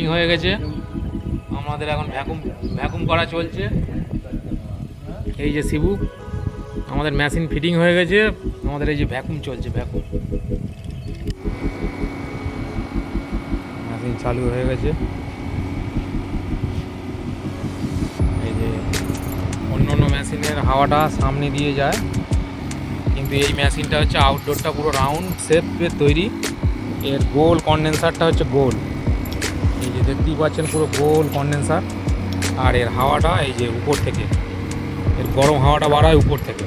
Fitting হয়ে গেছে। আমাদের এখন ভ্যাকুম করা চলছে। এই যে শিবু, আমাদের মেশিন ফিটিং হয়ে গেছে, আমাদের এই যে ভ্যাকুম চলছে, মেশিন চালু হয়ে গেছে। এই যে অন্য অন্য মেশিনের হাওয়াটা সামনে দিয়ে যায়, কিন্তু এই মেশিনটা হচ্ছে আউটডোরটা পুরো রাউন্ড শেপের তৈরি। এর গোল কন্ডেন্সারটা হচ্ছে গোল, এই যে দেখতেই পাচ্ছেন পুরো গোল কন্ডেন্সার। আর এর হাওয়াটা এই যে উপর থেকে, এর গরম হাওয়াটা বাড়ায় উপর থেকে।